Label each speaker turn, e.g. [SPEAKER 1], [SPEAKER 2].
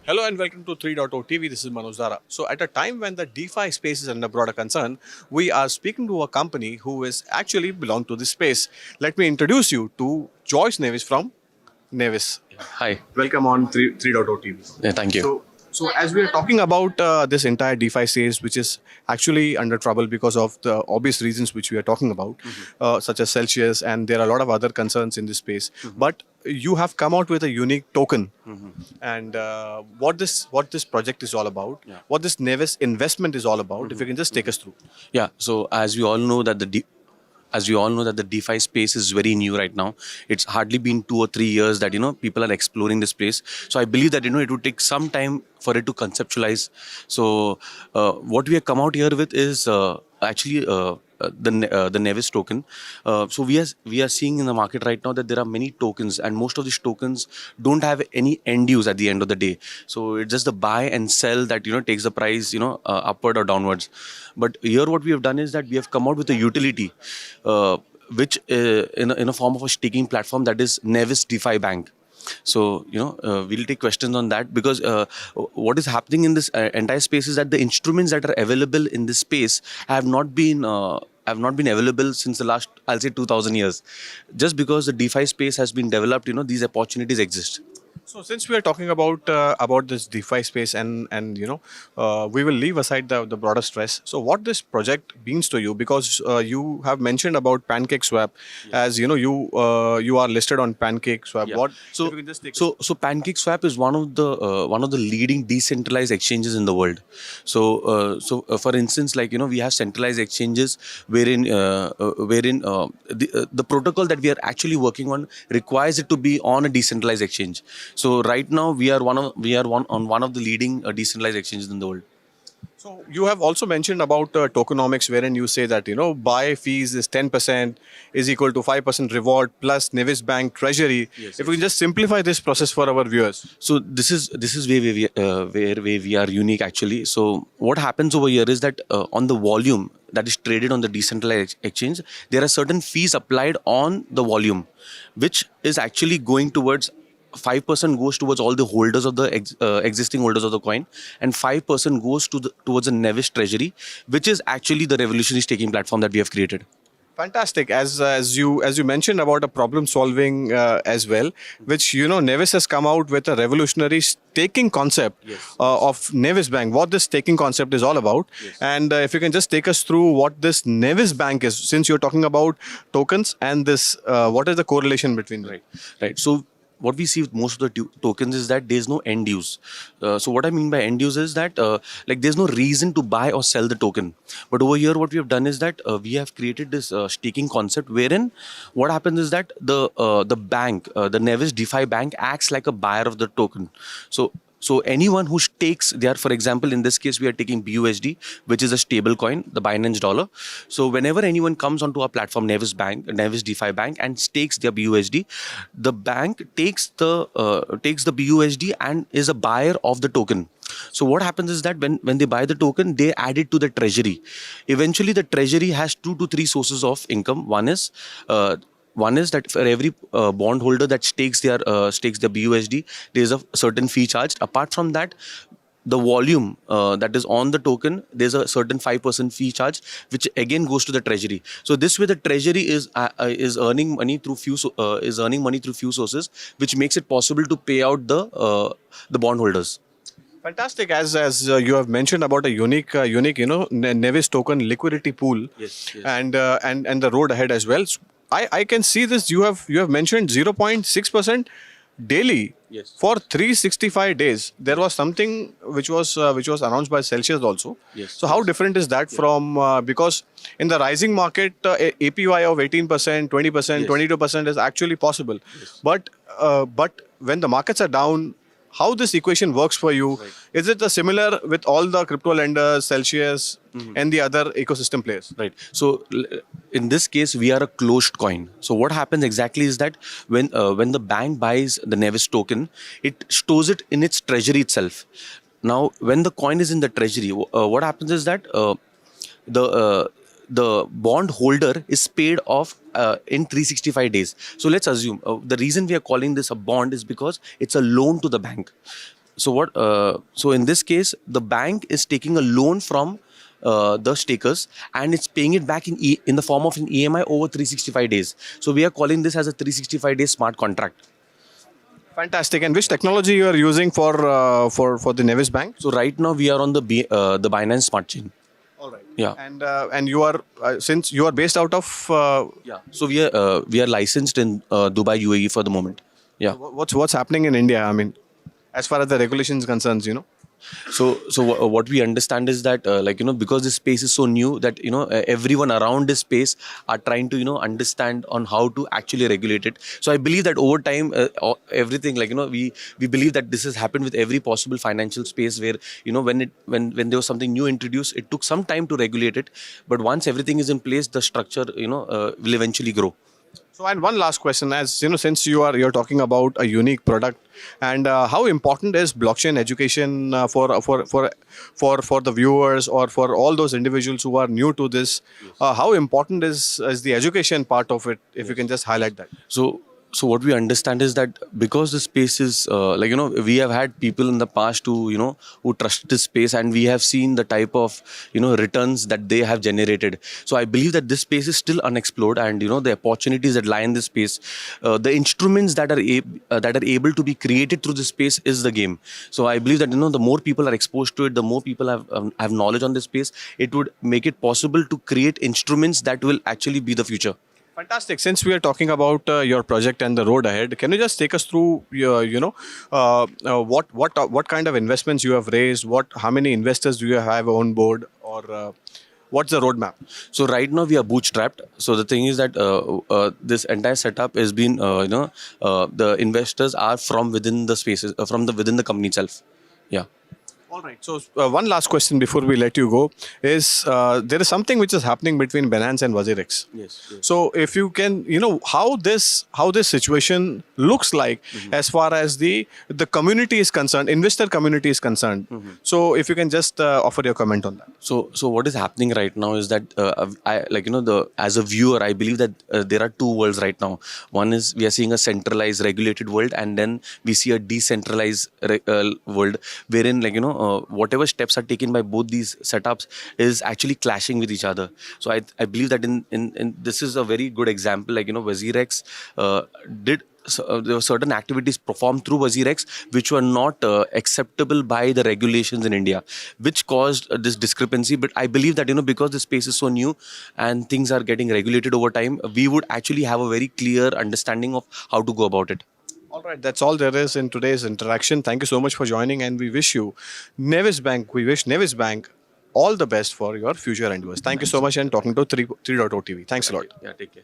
[SPEAKER 1] Hello and welcome to 3.0 TV. This is Manoj Dara. So, at a time when the DeFi space is under broader concern, we are speaking to a company who is actually belong to this space. Let me introduce you to Joyce Nevis from Nevis.
[SPEAKER 2] Hi.
[SPEAKER 1] Welcome on 3.0 TV.
[SPEAKER 2] Yeah, thank you.
[SPEAKER 1] So as we are talking about this entire DeFi space, which is actually under trouble because of the obvious reasons which we are talking about, such as Celsius, and there are a lot of other concerns in this space. But you have come out with a unique token, and what this project is all about,
[SPEAKER 2] Yeah.
[SPEAKER 1] what this Nevis investment is all about. If you can just take us through.
[SPEAKER 2] Yeah. So as we all know that the DeFi space is very new right now. It's hardly been 2 or 3 years that people are exploring this space. So I believe that it would take some time for it to conceptualize. So what we have come out here with is actually the Nevis token. So we are seeing in the market right now that there are many tokens, and most of these tokens don't have any end use at the end of the day. So it's just the buy and sell that takes the price upward or downwards. But here what we have done is that we have come out with a utility, which in a form of a staking platform, that is Nevis DeFi Bank. So we'll take questions on that, because what is happening in this entire space is that the instruments that are available in this space have not been available since the last, I'll say, 2000 years. Just because the DeFi space has been developed, these opportunities exist.
[SPEAKER 1] So since we are talking about this DeFi space, and we will leave aside the broader stress. So what this project means to you, because you have mentioned about Pancake Swap, as you are listed on Pancake Swap.
[SPEAKER 2] Yeah.
[SPEAKER 1] What
[SPEAKER 2] So,
[SPEAKER 1] if you can just take
[SPEAKER 2] so Pancake Swap is one of the leading decentralized exchanges in the world. So for instance, like we have centralized exchanges wherein the protocol that we are actually working on requires it to be on a decentralized exchange. So right now we are one of the leading decentralized exchanges in the world.
[SPEAKER 1] So you have also mentioned about tokenomics, wherein you say that buy fees is 10% is equal to 5% reward plus Nevis Bank treasury.
[SPEAKER 2] Yes,
[SPEAKER 1] If we
[SPEAKER 2] yes.
[SPEAKER 1] can just simplify this process for our viewers.
[SPEAKER 2] So this is where we are unique actually. So what happens over here is that on the volume that is traded on the decentralized exchange, there are certain fees applied on the volume, which is actually going towards 5% goes towards all the holders of the existing holders of the coin, and 5% goes towards the Nevis treasury, which is actually the revolutionary staking platform that we have created.
[SPEAKER 1] Fantastic. As you mentioned about a problem solving as well, which Nevis has come out with a revolutionary staking concept
[SPEAKER 2] Yes.
[SPEAKER 1] of Nevis Bank. What this staking concept is all about,
[SPEAKER 2] Yes.
[SPEAKER 1] and if you can just take us through what this Nevis Bank is, since you're talking about tokens and this, what is the correlation between them?
[SPEAKER 2] Right, right. So what we see with most of the tokens is that there's no end use. So what I mean by end use is that like there's no reason to buy or sell the token. But over here, what we have done is that we have created this staking concept, wherein what happens is that the bank, the Nevis DeFi Bank, acts like a buyer of the token. So anyone who stakes there, for example, in this case, we are taking BUSD, which is a stable coin, the Binance dollar. So whenever anyone comes onto our platform, Nevis DeFi Bank, and stakes their BUSD, the bank takes the BUSD and is a buyer of the token. So what happens is that when they buy the token, they add it to the treasury. Eventually, the treasury has 2 to 3 sources of income. One is that for every bondholder that stakes their BUSD, there is a certain fee charged. Apart from that, the volume that is on the token, there's a certain 5% fee charge, which again goes to the treasury. So this way, the treasury is earning money through few sources, which makes it possible to pay out the bondholders.
[SPEAKER 1] Fantastic. As you have mentioned about a unique Nevis token liquidity pool,
[SPEAKER 2] Yes, yes.
[SPEAKER 1] and the road ahead as well. So I can see this. You have mentioned 0.6% daily
[SPEAKER 2] Yes.
[SPEAKER 1] for 365 days. There was something which was announced by Celsius also.
[SPEAKER 2] Yes,
[SPEAKER 1] So how
[SPEAKER 2] yes.
[SPEAKER 1] different is that from, because in the rising market, APY of 18%, 20%,
[SPEAKER 2] Yes.
[SPEAKER 1] 22% is actually possible.
[SPEAKER 2] Yes.
[SPEAKER 1] But when the markets are down, how this equation works for you?
[SPEAKER 2] Right.
[SPEAKER 1] Is it similar with all the crypto lenders, Celsius, and the other ecosystem players?
[SPEAKER 2] Right. So in this case, we are a closed coin. So what happens exactly is that when the bank buys the Nevis token, it stores it in its treasury itself. Now, when the coin is in the treasury, what happens is that the the bond holder is paid off in 365 days. So let's assume the reason we are calling this a bond is because it's a loan to the bank. So what? So in this case, the bank is taking a loan from the stakers, and it's paying it back in the form of an EMI over 365 days. So we are calling this as a 365-day smart contract.
[SPEAKER 1] Fantastic. And which technology you are using for the Nevis Bank?
[SPEAKER 2] So right now we are on the Binance Smart Chain.
[SPEAKER 1] All right.
[SPEAKER 2] Yeah.
[SPEAKER 1] And you are since you are based out of
[SPEAKER 2] Yeah. So we are licensed in Dubai, UAE for the moment. Yeah.
[SPEAKER 1] what's happening in India? I mean, as far as the regulations concerns, you know.
[SPEAKER 2] So what we understand is that because this space is so new that everyone around this space are trying to understand on how to actually regulate it. So I believe that over time everything we believe that this has happened with every possible financial space where when there was something new introduced, it took some time to regulate it, but once everything is in place, the structure will eventually grow.
[SPEAKER 1] So, and one last question, as you know, since you're talking about a unique product, and how important is blockchain education for the viewers or for all those individuals who are new to this? How important is the education part of it? If you can just highlight that.
[SPEAKER 2] So what we understand is that because the space is we have had people in the past who trust this space, and we have seen the type of returns that they have generated. So I believe that this space is still unexplored, and the opportunities that lie in this space, the instruments that are able to be created through this space is the game. So I believe that the more people are exposed to it, the more people have knowledge on this space, it would make it possible to create instruments that will actually be the future.
[SPEAKER 1] Fantastic. Since we are talking about your project and the road ahead, can you just take us through your, what kind of investments you have raised? How many investors do you have on board, or what's the roadmap?
[SPEAKER 2] So right now we are bootstrapped. So the thing is that this entire setup has been, the investors are from within the spaces, within the company itself. Yeah.
[SPEAKER 1] All right. So one last question before we let you go is there is something which is happening between Binance and WazirX.
[SPEAKER 2] Yes.
[SPEAKER 1] So if you can, how this situation looks like as far as the community is concerned, investor community is concerned. So if you can just offer your comment on that.
[SPEAKER 2] So what is happening right now is that as a viewer, I believe that there are two worlds right now. One is we are seeing a centralized regulated world, and then we see a decentralized world wherein whatever steps are taken by both these setups is actually clashing with each other. So I believe that in this is a very good example. WazirX did. So, there were certain activities performed through WazirX which were not acceptable by the regulations in India, which caused this discrepancy. But I believe that because the space is so new and things are getting regulated over time, we would actually have a very clear understanding of how to go about it.
[SPEAKER 1] All right, that's all there is in today's interaction. Thank you so much for joining, and we wish Nevis Bank all the best for your future endeavors. Thank you so much, and talking to 3.0 TV. Thanks a lot.
[SPEAKER 2] Yeah, take care.